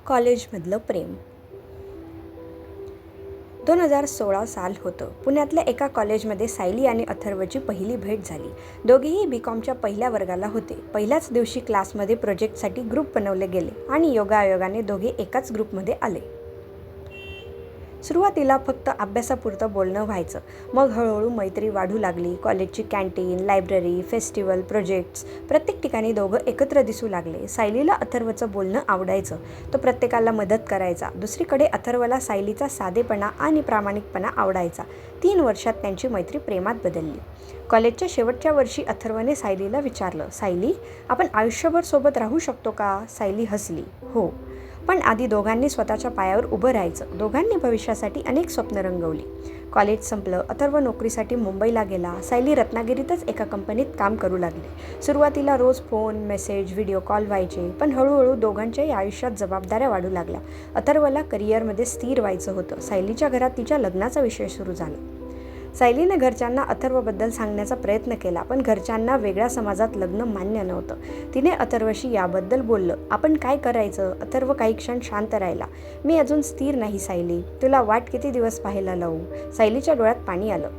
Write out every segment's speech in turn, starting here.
कॉलेजमधलं प्रेम. 2016 साल होतं. पुण्यातल्या एका कॉलेजमध्ये सायली आणि अथर्वची पहिली भेट झाली. दोघेही BComच्या पहिल्या वर्गाला होते. पहिल्याच दिवशी क्लासमध्ये प्रोजेक्टसाठी ग्रुप बनवले गेले आणि योगायोगाने दोघे एकाच ग्रुपमध्ये आले. सुरुवातीला फक्त अभ्यासापुरतं बोलणं व्हायचं. मग हळूहळू मैत्री वाढू लागली. कॉलेजची कॅन्टीन, लायब्ररी, फेस्टिवल, प्रोजेक्ट्स प्रत्येक ठिकाणी दोघं एकत्र दिसू लागले. सायलीला अथर्वचं बोलणं आवडायचं. तो प्रत्येकाला मदत करायचा. दुसरीकडे अथर्वला सायलीचा साधेपणा आणि प्रामाणिकपणा आवडायचा. 3 वर्षात त्यांची मैत्री प्रेमात बदलली. कॉलेजच्या शेवटच्या वर्षी अथर्वने सायलीला विचारलं, सायली, आपण आयुष्यभर सोबत राहू शकतो का? सायली हसली, हो, पण आधी दोघांनी स्वतःच्या पायावर उभं राहायचं. दोघांनी भविष्यासाठी अनेक स्वप्न रंगवली. कॉलेज संपलं. अथर्व नोकरीसाठी मुंबईला गेला. सायली रत्नागिरीतच एका कंपनीत काम करू लागली. सुरुवातीला रोज फोन, मेसेज, व्हिडिओ कॉल व्हायचे, पण हळूहळू दोघांच्याही आयुष्यात जबाबदाऱ्या वाढू लागल्या. अथर्वला करिअरमध्ये स्थिर व्हायचं होतं. सायलीच्या घरात तिच्या लग्नाचा विषय सुरू झाला. सायलीने घरच्यांना अथर्वबद्दल सांगण्याचा प्रयत्न केला, पण घरच्यांना वेगळ्या समाजात लग्न मान्य नव्हतं. तिने अथर्वशी याबद्दल बोललं. आपण काय करायचं? अथर्व काही क्षण शांत राहिला. मी अजून स्थिर नाही सायली. तुला वाट किती दिवस पाहायला लावू? सायलीच्या डोळ्यात पाणी आलं.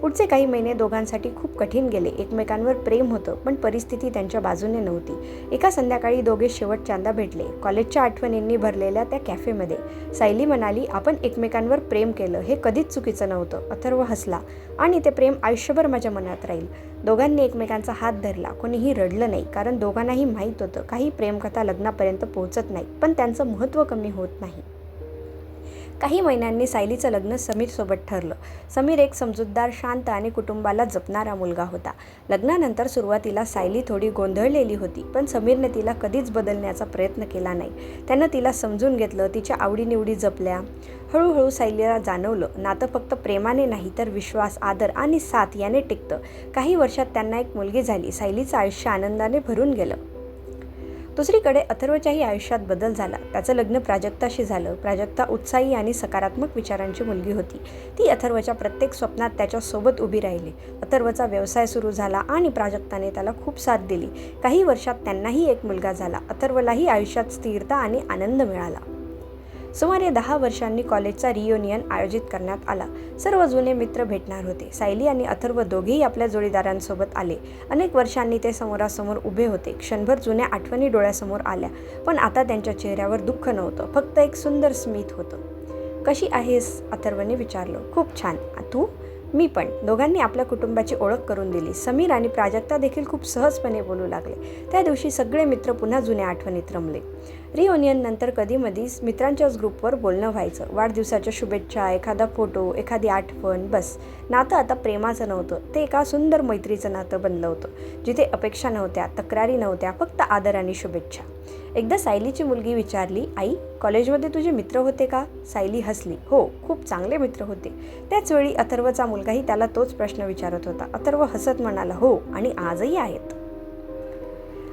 पुढचे काही महिने दोघांसाठी खूप कठीण गेले. एकमेकांवर प्रेम होतं, पण परिस्थिती त्यांच्या बाजूने नव्हती. एका संध्याकाळी दोघे शेवटच्यांदा भेटले. कॉलेजच्या आठवणींनी भरलेल्या त्या कॅफेमध्ये. सायली म्हणाली, आपण एकमेकांवर प्रेम केलं हे कधीच चुकीचं नव्हतं. अथर्व हसला, आणि ते प्रेम आयुष्यभर माझ्या मनात राहील. दोघांनी एकमेकांचा हात धरला. कोणीही रडलं नाही, कारण दोघांनाही माहीत होतं काही प्रेमकथा लग्नापर्यंत पोहोचत नाही, पण त्यांचं महत्त्व कमी होत नाही. काही महिन्यांनी सायलीचं लग्न समीरसोबत ठरलं. समीर एक समजूतदार, शांत आणि कुटुंबाला जपणारा मुलगा होता. लग्नानंतर सुरुवातीला सायली थोडी गोंधळलेली होती, पण समीरने तिला कधीच बदलण्याचा प्रयत्न केला नाही. त्यानं तिला समजून घेतलं, तिच्या आवडीनिवडी जपल्या. हळूहळू सायलीला जाणवलं, नातं फक्त प्रेमाने नाही तर विश्वास, आदर आणि साथ याने टिकतं. काही वर्षात त्यांना एक मुलगी झाली. सायलीचं आयुष्य आनंदाने भरून गेलं. दुसरीकडे अथर्वच्याही आयुष्यात बदल झाला. त्याचं लग्न प्राजक्ताशी झालं. प्राजक्ता उत्साही आणि सकारात्मक विचारांची मुलगी होती. ती अथर्वच्या प्रत्येक स्वप्नात त्याच्यासोबत उभी राहिली. अथर्वचा व्यवसाय सुरू झाला आणि प्राजक्ताने त्याला खूप साथ दिली. काही वर्षात त्यांनाही एक मुलगा झाला. अथर्वलाही आयुष्यात स्थिरता आणि आनंद मिळाला. सुमारे 10 वर्षांनी कॉलेजचा रियुनियन आयोजित करण्यात आला. सर्व जुने मित्र भेटणार होते. सायली आणि अथर्व दोघेही आपल्या जोडीदारांसोबत आले. अनेक वर्षांनी ते समोरासमोर उभे होते. क्षणभर जुन्या आठवणी डोळ्यासमोर आल्या, पण आता त्यांच्या चेहऱ्यावर दुःख नव्हतं, फक्त एक सुंदर स्मित होतं. कशी आहेस? अथर्वने विचारलं. खूप छान. तू? मी पण. दोघांनी आपल्या कुटुंबाची ओळख करून दिली. समीर आणि प्राजक्ता देखील खूप सहजपणे बोलू लागले. त्या दिवशी सगळे मित्र पुन्हा जुन्या आठवणीत रमले. रियुनियन नंतर कधीमधीच मित्रांच्याच ग्रुपवर बोलणं व्हायचं. वाढदिवसाच्या शुभेच्छा, एखादा फोटो, एखादी आठवण. बस. नातं आता प्रेमाचं नव्हतं, ते एका सुंदर मैत्रीचं नातं बनलं होतं, जिथे अपेक्षा नव्हत्या, तक्रारी नव्हत्या, फक्त आदर आणि शुभेच्छा. एकदा सायलीची मुलगी विचारली, आई, कॉलेजमध्ये तुझे मित्र होते का? सायली हसली, हो, खूप चांगले मित्र होते. त्याचवेळी अथर्वचा मुलगाही त्याला तोच प्रश्न विचारत होता. अथर्व हसत म्हणाला, हो, आणि आजही आहेत.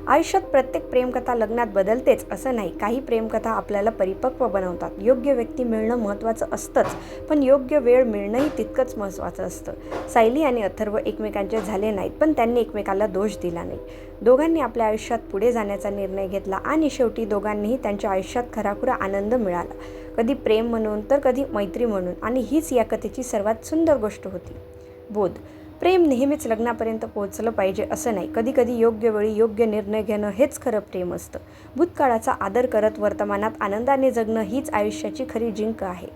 आयुष्यात प्रत्येक प्रेमकथा लग्नात बदलतेच असं नाही. काही प्रेमकथा आपल्याला परिपक्व बनवतात. योग्य व्यक्ती मिळणं महत्त्वाचं असतंच, पण योग्य वेळ मिळणंही तितकंच महत्त्वाचं असतं. सायली आणि अथर्व एकमेकांचे झाले नाहीत, पण त्यांनी एकमेकाला दोष दिला नाही. दोघांनी आपल्या आयुष्यात पुढे जाण्याचा निर्णय घेतला आणि शेवटी दोघांनीही त्यांच्या आयुष्यात खराखुरा आनंद मिळाला. कधी प्रेम म्हणून तर कधी मैत्री म्हणून, आणि हीच या कथेची सर्वात सुंदर गोष्ट होती. बोध. प्रेम नेहमीच लग्नापर्यंत पोहोचलं पाहिजे असं नाही. कधीकधी योग्य वेळी योग्य निर्णय घेणं हेच खरं प्रेम असतं. भूतकाळाचा आदर करत वर्तमानात आनंदाने जगणं हीच आयुष्याची खरी जिंक आहे.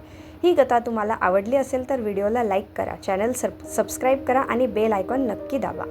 ही कथा तुम्हाला आवडली असेल तर व्हिडिओला लाईक करा, चॅनल सबस्क्राईब करा आणि बेल आयकॉन नक्की दाबा.